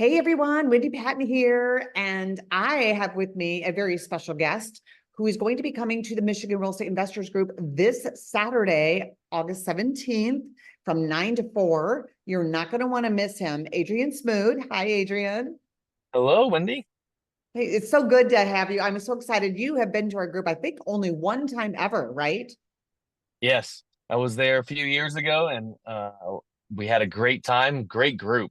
Hey everyone, Wendy Patton here, and I have with me a very special guest who is going to be coming to the Michigan Real Estate Investors Group this Saturday, August 17th from 9 to 4. You're not going to want to miss him. Adrian Smoot. Hi, Adrian. Hello, Wendy. Hey, it's so good to have you. I'm so excited. You have been to our group, I think only one time ever, right? Yes, I was there a few years ago and we had a great time, great group.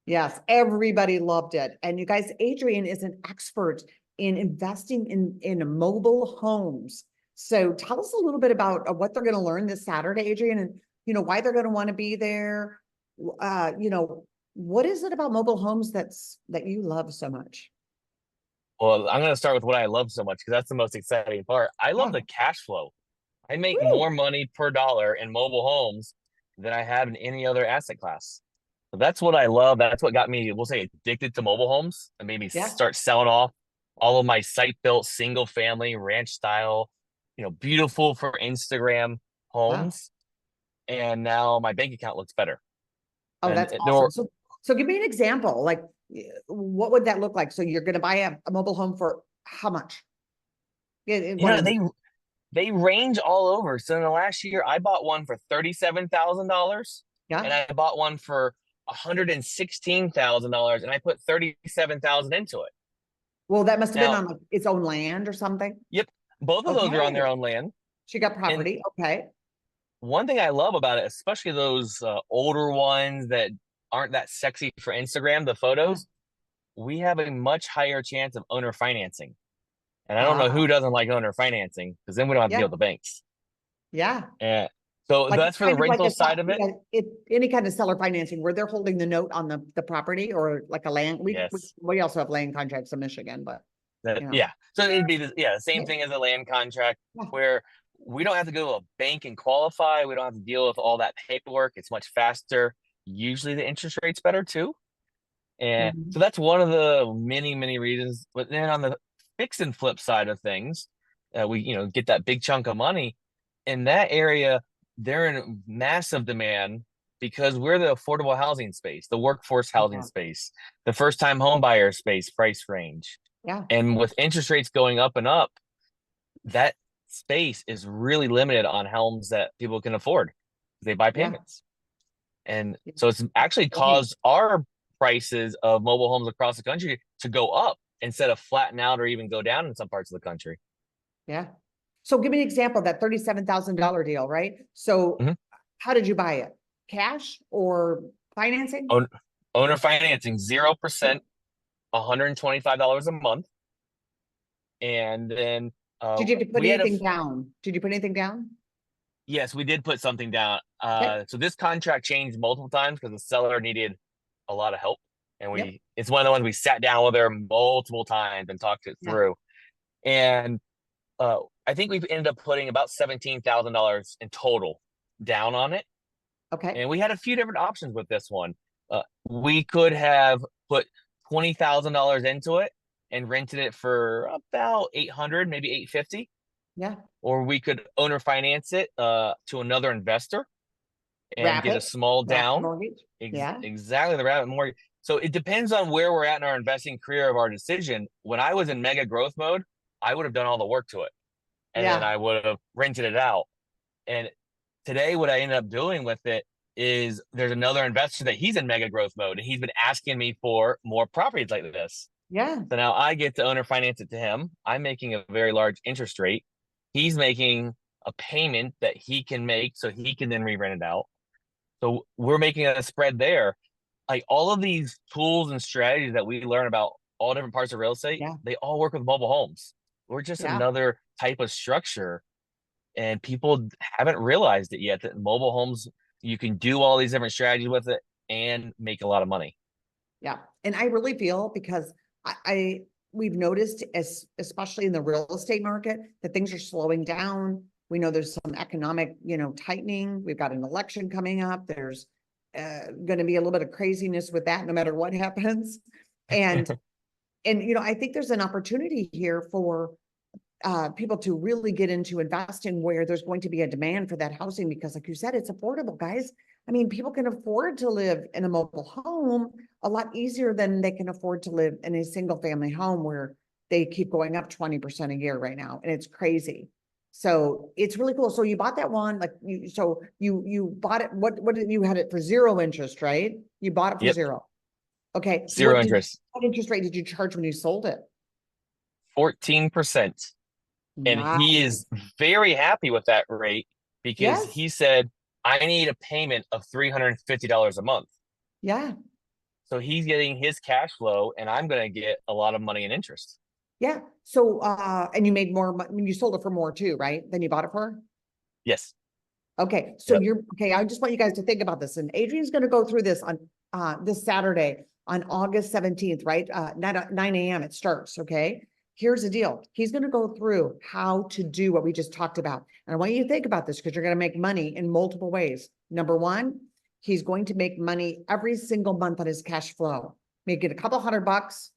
Yes, everybody loved it. And you guys, Adrian is an expert in investing in mobile homes. So tell us a little bit about what they're going to learn this Saturday, Adrian, and why they're going to want to be there. What is it about mobile homes that you love so much? Well, I'm going to start with what I love so much because that's the most exciting part. I love Yeah. the cash flow. I make Woo. more money per dollar in mobile homes than I have in any other asset class. So that's what I love. That's what got me, we'll say, addicted to mobile homes and made me Yeah. start selling off all of my site-built single family ranch style, beautiful for Instagram Wow. homes. And now my bank account looks better. Oh, And that's there awesome. were, So give me an example. Like, what would that look like? So you're going to buy a mobile home for how much? Yeah, you what know, is it? they range all over. So in the last year, I bought one for $37,000 Yeah. and I bought one for $116,000 and I put 37,000 into it. Well, that must have been Now, on like its own land or something. yep, both of those are on Okay. their own land. She got And property. Okay. one thing I love about it, especially those older ones that aren't that sexy for Instagram, the Yeah. photos, we have a much higher chance of owner financing. And I don't know who Ah, doesn't like owner financing because then we don't have to deal yeah. with the banks. Yeah. And so Like that's for the kind of like rental side of it. any kind of seller financing where they're holding the note on the property or like a land. Yes. We also have land contracts in Michigan, but you know. Yeah. So it'd be the same Yeah. thing as a land contract Yeah. where we don't have to go to a bank and qualify. We don't have to deal with all that paperwork. It's much faster. Usually the interest rate's better too. And Mhm. so that's one of the many, many reasons. But then on the fix and flip side of things, we get that big chunk of money in that area. They're in massive demand because we're the affordable housing space, the workforce housing Yeah. space, the first time home buyer space price range. Yeah. And with interest rates going up and up, that space is really limited on homes that people can afford. They buy Yeah. payments. And Yeah. so it's actually Right. caused our prices of mobile homes across the country to go up instead of flatten out or even go down in some parts of the country. Yeah. So give me an example of that $37,000 deal, right? So Mhm. how did you buy it? Cash or financing? Own, owner financing 0%, $125 a month. And then Did you have to put we had a, anything down? Did you put anything down? yes, we did put something down. Okay. So this contract changed multiple times because the seller needed a lot of help. And Yep. it's one of the ones we sat down with her multiple times and talked it Yeah. through. And uh, I think we've ended up putting about $17,000 in total down on it. Okay. And we had a few different options with this one. We could have put $20,000 into it and rented it for about 800, maybe 850, Yeah. or we could owner finance it to another investor and get a Rapid, small rapid down. mortgage. Yeah. Exactly the rabbit mortgage. So it depends on where we're at in our investing career of our decision. When I was in mega growth mode, I would have done all the work to it and then Yeah. I would have rented it out. And today, what I ended up doing with it is there's another investor that he's in mega growth mode and he's been asking me for more properties like this. Yeah. So now I get to owner finance it to him. I'm making a very large interest rate. He's making a payment that he can make so he can then re-rent it out. So we're making a spread there. Like all of these tools and strategies that we learn about all different parts of real estate, Yeah. they all work with mobile homes. We're just Yeah. another type of structure, and people haven't realized it yet that mobile homes, you can do all these different strategies with it and make a lot of money. Yeah. And I really feel because I we've noticed especially in the real estate market that things are slowing down. We know there's some economic, tightening. We've got an election coming up. There's going to be a little bit of craziness with that no matter what happens. And I think there's an opportunity here for people to really get into investing where there's going to be a demand for that housing because like you said, it's affordable, guys. I mean, people can afford to live in a mobile home a lot easier than they can afford to live in a single family home where they keep going up 20% a year right now. And it's crazy. So it's really cool. So you bought that one, like you bought it. What did you had it for 0 interest, right? You bought it for Yep. 0. Okay. Zero interest. What interest rate did you charge when you sold it? 14%. And he Nice. is very happy with that rate because Yes. he said, I need a payment of $350 a month. Yeah. So he's getting his cash flow and I'm going to get a lot of money in interest. Yeah. So, and you made more when you sold it for more too, right? Than you bought it for? Yes. Okay. So Yep. okay. I just want you guys to think about this. And Adrian's going to go through this on this Saturday on August 17th, right? 9 a.m. it starts. Okay. Here's the deal. He's going to go through how to do what we just talked about. And I want you to think about this because you're going to make money in multiple ways. Number one, he's going to make money every single month on his cash flow. Make it a couple $100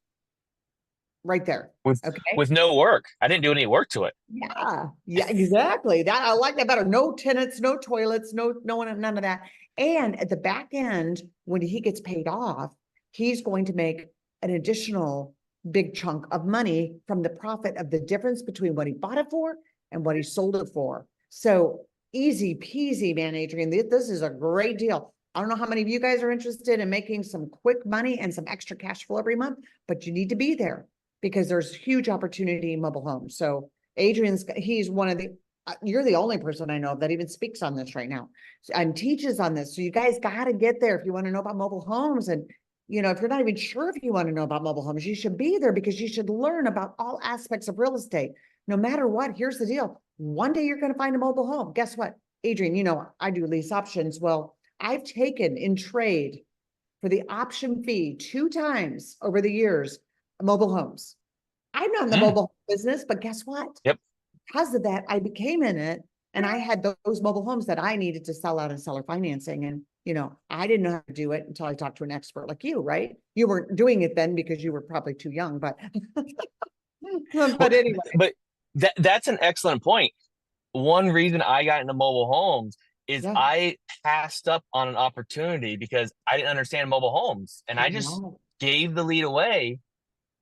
right there. With Okay. with no work. I didn't do any work to it. Yeah, exactly. That I like that better. No tenants, no toilets, no one, none of that. And at the back end, when he gets paid off, he's going to make an additional big chunk of money from the profit of the difference between what he bought it for and what he sold it for. So easy peasy, man, Adrian. This is a great deal. I don't know how many of you guys are interested in making some quick money and some extra cash flow every month, but you need to be there because there's huge opportunity in mobile homes. So he's one of the, you're the only person I know that even speaks on this right now and teaches on this. So you guys got to get there if you want to know about mobile homes. And, if you're not even sure if you want to know about mobile homes, you should be there because you should learn about all aspects of real estate. No matter what, here's the deal. One day you're going to find a mobile home. Guess what? Adrian, I do lease options. Well, I've taken in trade for the option fee 2 times over the years, mobile homes. I'm not in the mobile home business, but guess what? Yep. Because of that, I became in it and I had those mobile homes that I needed to sell out in seller financing. And, I didn't know how to do it until I talked to an expert like you, right? You weren't doing it then because you were probably too young, but, but anyway. But that's an excellent point. One reason I got into mobile homes is Yeah. I passed up on an opportunity because I didn't understand mobile homes and I just gave the lead away.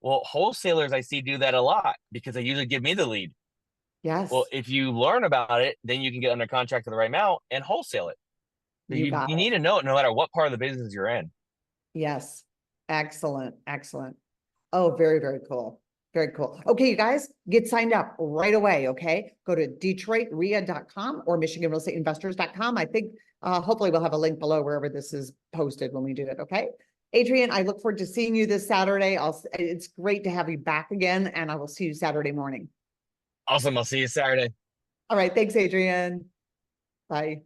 Well, wholesalers I see do that a lot because they usually give me the lead. Yes. Well, if you learn about it, then you can get under contract to the right amount and wholesale it. So You you got it. need to know it no matter what part of the business you're in. Yes. Excellent. Excellent. Oh, very, very cool. Very cool. Okay, you guys, get signed up right away, okay? Go to DetroitREA.com or MichiganRealEstateInvestors.com. I think hopefully we'll have a link below wherever this is posted when we do it, okay? Adrian, I look forward to seeing you this Saturday. It's great to have you back again, and I will see you Saturday morning. Awesome. I'll see you Saturday. All right. Thanks, Adrian. Bye.